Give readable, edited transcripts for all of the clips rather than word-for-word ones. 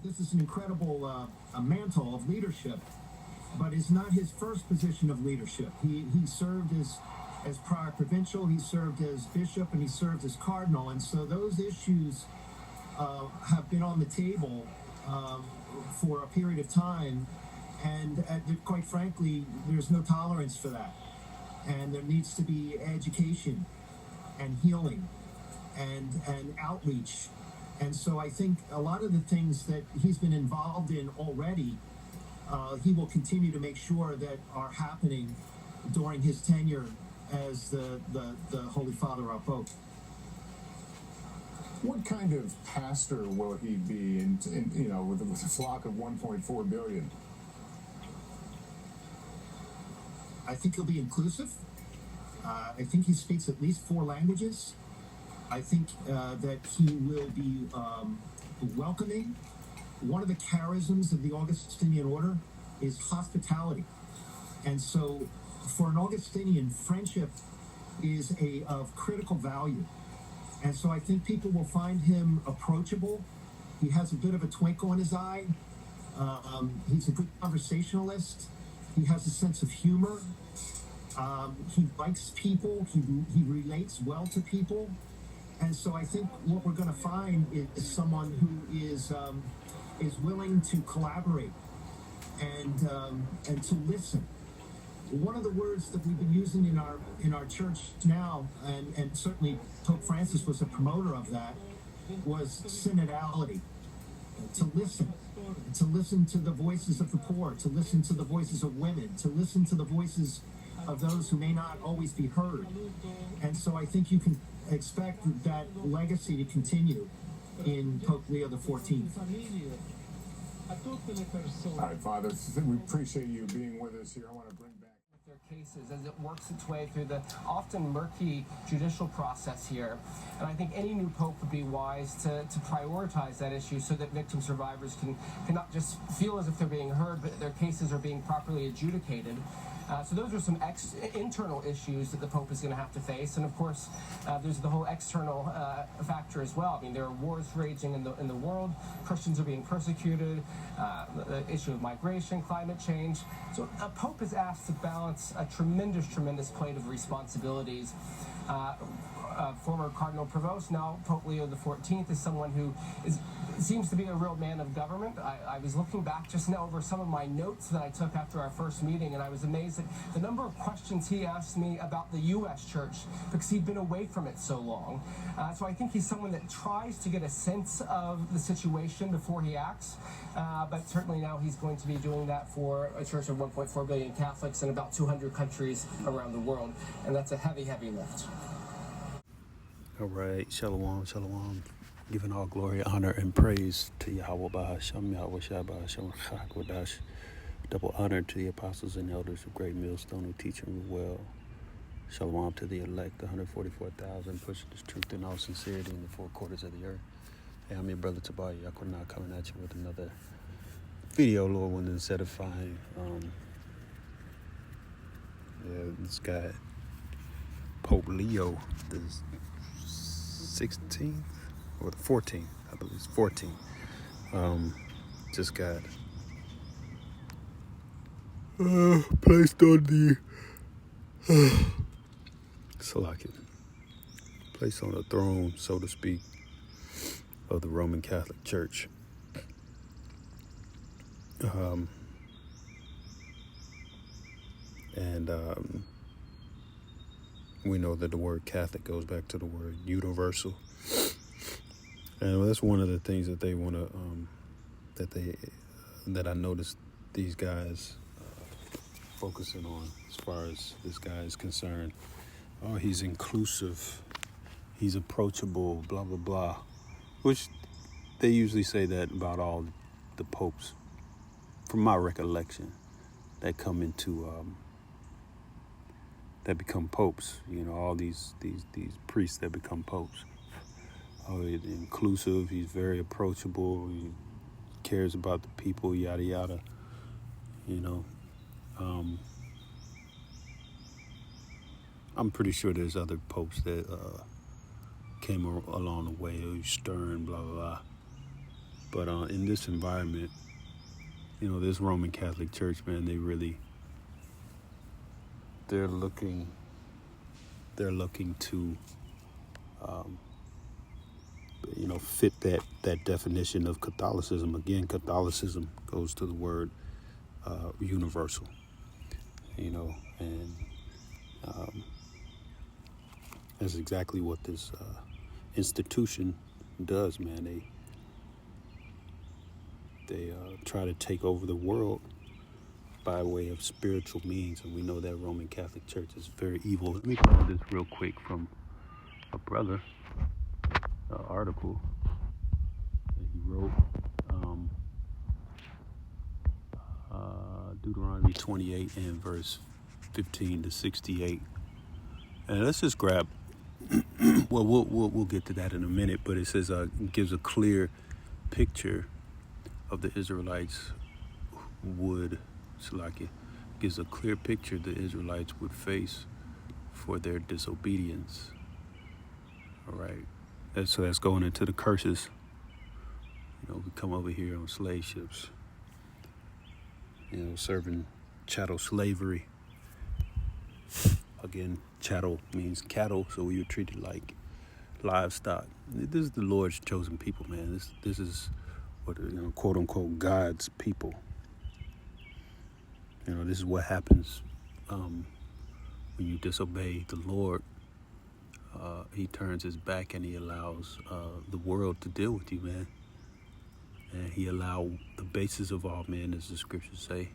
This is an incredible a mantle of leadership, but it's not his first position of leadership. He served as prior provincial, he served as bishop, and he served as cardinal, and so those issues have been on the table for a period of time, and quite frankly, there's no tolerance for that, and there needs to be education and healing and outreach. And so I think a lot of the things that he's been involved in already, he will continue to make sure that are happening during his tenure as the Holy Father, our Pope. What kind of pastor will he be with a flock of 1.4 billion? I think he'll be inclusive. I think he speaks at least 4 languages. I think that he will be welcoming. One of the charisms of the Augustinian order is hospitality. And so for an Augustinian, friendship is of critical value. And so I think people will find him approachable. He has a bit of a twinkle in his eye. He's a good conversationalist. He has a sense of humor. He likes people. He relates well to people. And so I think what we're going to find is someone who is willing to collaborate and to listen. One of the words that we've been using in our church now, and certainly Pope Francis was a promoter of that, was synodality. To listen to the voices of the poor, to listen to the voices of women, to listen to the voices of those who may not always be heard. And so I think you can expect that legacy to continue in Pope Leo XIV. All right, Father, we appreciate you being with us here. I want to bring back their cases as it works its way through the often murky judicial process here. And I think any new pope would be wise to prioritize that issue so that victim survivors can not just feel as if they're being heard, but their cases are being properly adjudicated. So those are some internal issues that the Pope is going to have to face. And of course, there's the whole external factor as well. I mean, there are wars raging in the world. Christians are being persecuted. The issue of migration, climate change. So a Pope is asked to balance a tremendous plate of responsibilities. Former Cardinal Provost, now Pope Leo XIV, is someone who seems to be a real man of government. I was looking back just now over some of my notes that I took after our first meeting, and I was amazed at the number of questions he asked me about the U.S. church because he'd been away from it so long. So I think he's someone that tries to get a sense of the situation before he acts, but certainly now he's going to be doing that for a church of 1.4 billion Catholics in about 200 countries around the world, and that's a heavy lift. All right, shalom, shalom. Giving all glory, honor, and praise to Yahweh Bahasham, Yahweh Shabbat, Hashem Chak. Double honor to the apostles and elders of Great Millstone who teach and well. Shalom to the elect, the 144,000, pushing this truth in all sincerity in the 4 quarters of the earth. Hey, I'm your brother Tobiah Yakwana, coming at you with another video, Lord, when it's edifying. This guy, Pope Leo, the 16th or the 14th, I believe it's 14th, just got placed on the placed on the throne, so to speak, of the Roman Catholic Church. We know that the word Catholic goes back to the word universal. And that's one of the things that they want to, that I noticed these guys focusing on as far as this guy is concerned. Oh, he's inclusive, he's approachable, blah, blah, blah. Which they usually say that about all the popes, from my recollection, that come into, that become popes. You know, all these priests that become popes. Oh, he's inclusive, he's very approachable, he cares about the people, yada, yada, you know. I'm pretty sure there's other popes that came along the way, stern, blah, blah, blah. But in this environment, this Roman Catholic Church, man, they're looking to, fit that definition of Catholicism. Again, Catholicism goes to the word universal, and that's exactly what this institution does, man. They try to take over the world by way of spiritual means, and we know that Roman Catholic Church is very evil. Let me quote this real quick from a brother, an article that he wrote, Deuteronomy 28 and verse 15 to 68. And let's just grab. Well, we'll get to that in a minute, but it says gives a clear picture of the Israelites gives a clear picture the Israelites would face for their disobedience. All right. So that's going into the curses. We come over here on slave ships, serving chattel slavery. Again, chattel means cattle, so we were treated like livestock. This is the Lord's chosen people, man. This is what, quote unquote, God's people. This is what happens when you disobey the Lord. He turns his back and he allows the world to deal with you, man. And he allowed the basis of all men, as the scriptures say,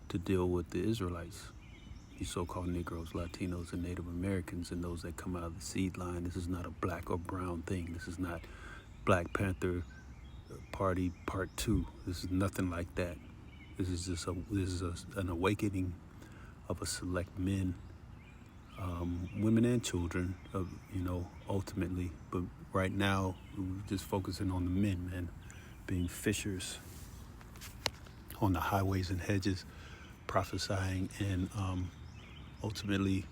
to deal with the Israelites. You so-called Negroes, Latinos, and Native Americans, and those that come out of the seed line. This is not a black or brown thing. This is not Black Panther Party Part 2. This is nothing like that. This is just an awakening of a select men, women and children, ultimately. But right now, we're just focusing on the men, man, being fishers on the highways and hedges, prophesying and ultimately,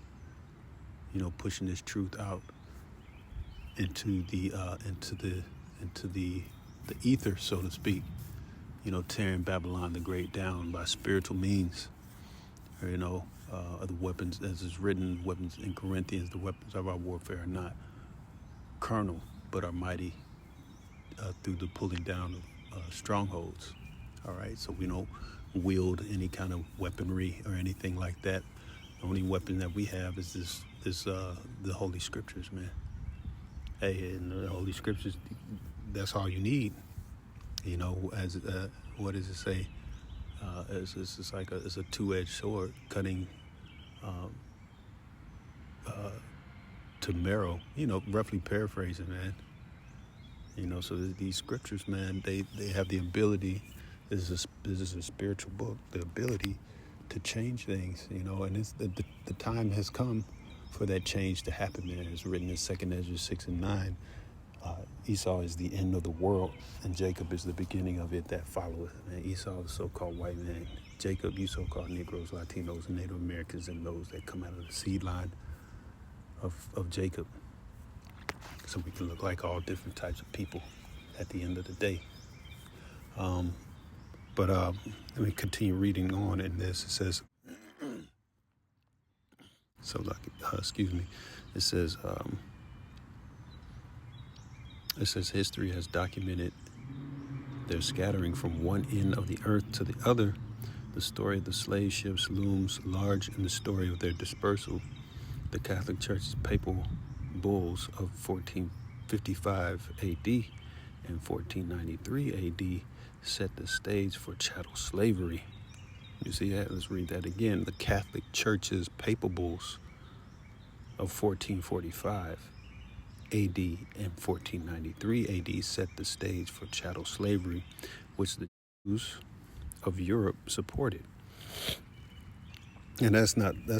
pushing this truth out into the ether, so to speak. Tearing Babylon the Great down by spiritual means. The weapons, as is written, weapons in Corinthians, the weapons of our warfare are not carnal, but are mighty through the pulling down of strongholds. All right, so we don't wield any kind of weaponry or anything like that. The only weapon that we have is the Holy Scriptures, man. Hey, and the Holy Scriptures, that's all you need. As what does it say? It's like it's a two-edged sword, cutting to marrow. Roughly paraphrasing, man. So these scriptures, man, they have the ability. This is a spiritual book. The ability to change things, and it's the time has come for that change to happen, man. It's written in 2nd Ezra 6 and 9. Esau is the end of the world, and Jacob is the beginning of it that followeth. And Esau, the so-called white man. Jacob, you so-called Negroes, Latinos, and Native Americans, and those that come out of the seed line of Jacob. So we can look like all different types of people at the end of the day. But let me continue reading on in this. It says, it says history has documented their scattering from one end of the earth to the other. The story of the slave ships looms large in the story of their dispersal. The Catholic Church's papal bulls of 1455 AD and 1493 AD set the stage for chattel slavery. You see that? Let's read that again. The Catholic Church's papal bulls of 1445 AD and 1493 AD set the stage for chattel slavery, which the Jews of Europe supported. And that's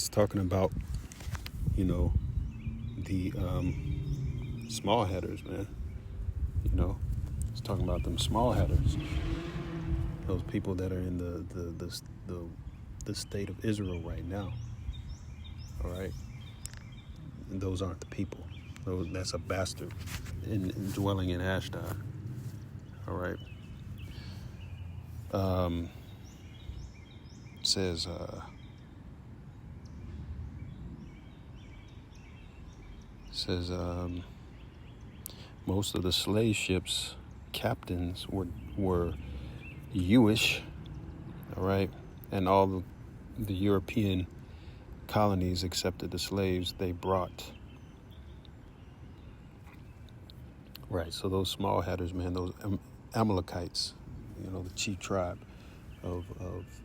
talking about, the small headers, man. It's talking about them small headers. Those people that are in the state of Israel right now. All right? And those aren't the people. That's a bastard dwelling in Ashdod. All right? says most of the slave ships captains were Jewish, all right, and all the European colonies accepted the slaves they brought. Right, so those small hatters, man, those Amalekites, the chief tribe of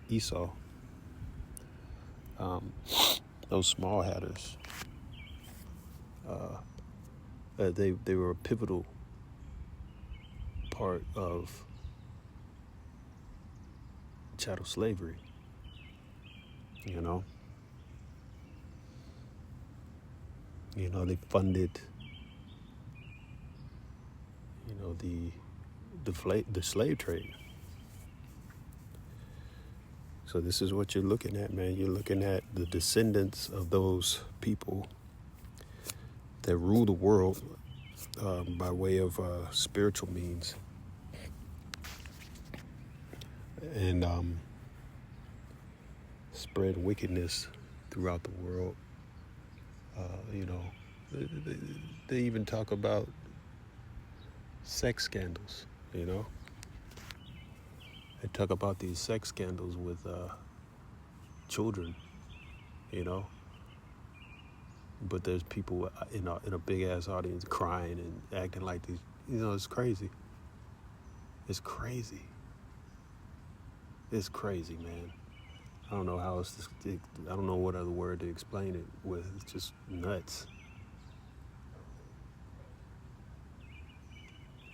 Esau, those small hatters, they were a pivotal part of chattel slavery. They funded the slave trade. So this is what you're looking at, man. You're looking at the descendants of those people that rule the world by way of spiritual means, and spread wickedness throughout the world. They even talk about sex scandals, They talk about these sex scandals with children, But there's people in a big ass audience crying and acting like these, it's crazy. It's crazy. It's crazy, man. I don't know how else I don't know what other word to explain it with. It's just nuts.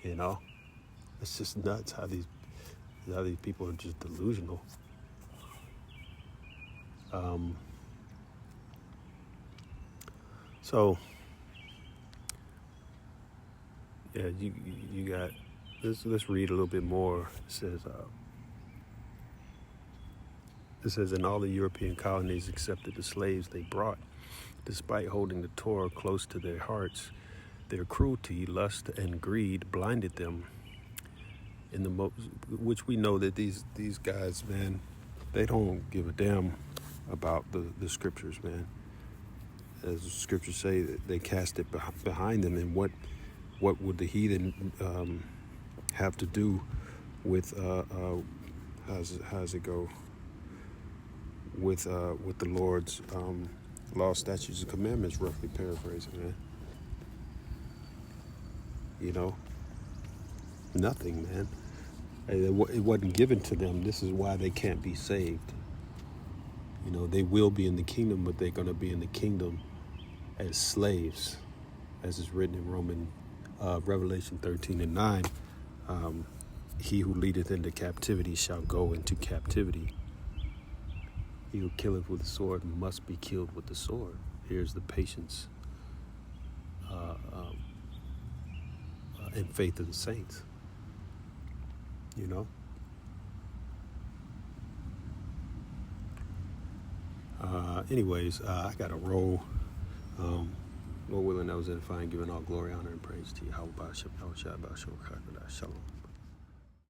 It's just nuts how these people are just delusional. So yeah, you got. Let's read a little bit more. It says, in all the European colonies accepted the slaves they brought, despite holding the Torah close to their hearts. Their cruelty, lust, and greed blinded them. Which we know that these guys, man, they don't give a damn about the scriptures, man. As the scriptures say, they cast it behind them. And what would the heathen have to do with how's it go? With the Lord's law, statutes, and commandments, roughly paraphrasing, man. Nothing, man. It wasn't given to them. This is why they can't be saved. They will be in the kingdom, but they're going to be in the kingdom as slaves, as is written in Revelation 13:9. He who leadeth into captivity shall go into captivity. He who killeth with the sword must be killed with the sword. Here's the patience and faith of the saints. Anyways, I got to roll. Lord willing, that was edifying, giving all glory, honor, and praise to you. Shalom.